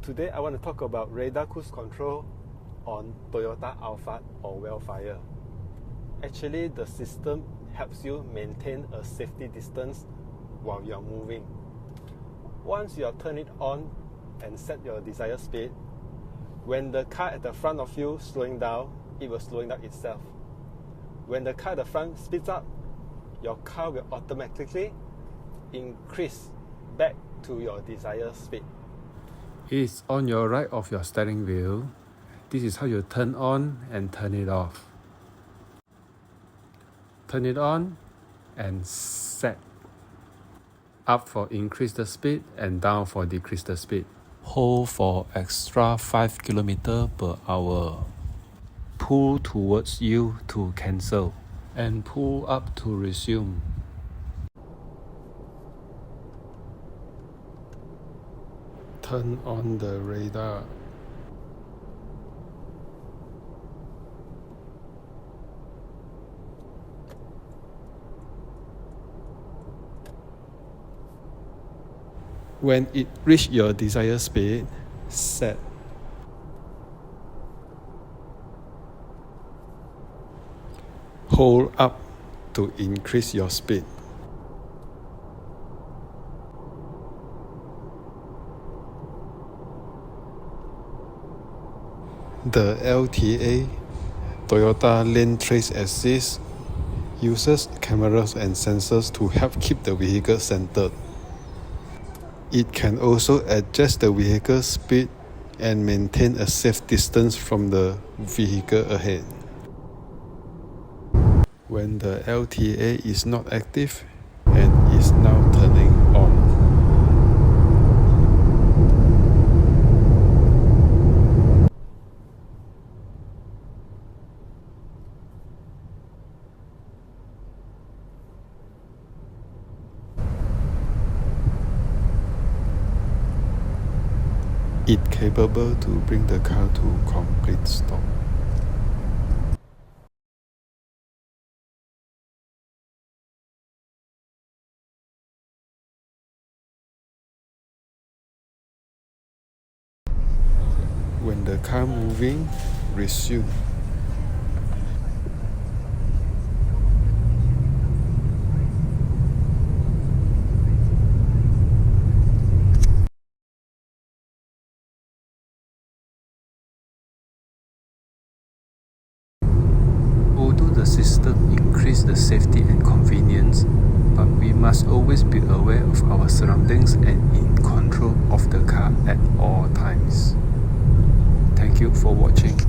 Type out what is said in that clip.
Today I want to talk about radar cruise control on Toyota Alphard or Vellfire. Actually, the system helps you maintain a safety distance while you're moving. Once you turn it on and set your desired speed, when the car at the front of you slowing down, it will slow down itself. When the car at the front speeds up, your car will automatically increase back to your desired speed. It's on your right of your steering wheel. This is how you turn on and turn it off. Turn it on and set. Up for increase the speed and down for decrease the speed. Hold for extra 5 km/h. Pull towards you to cancel and pull up to resume. Turn on the radar. When it reaches your desired speed, set. Hold up to increase your speed. The LTA, Toyota Lane Trace Assist, uses cameras and sensors to help keep the vehicle centered. It can also adjust the vehicle's speed and maintain a safe distance from the vehicle ahead. When the LTA is not active and is now turning on. It capable to bring the car to complete stop. When the car moving, resume. Although the system increases the safety and convenience, but we must always be aware of our surroundings and in control of the car at all times. Thank you for watching.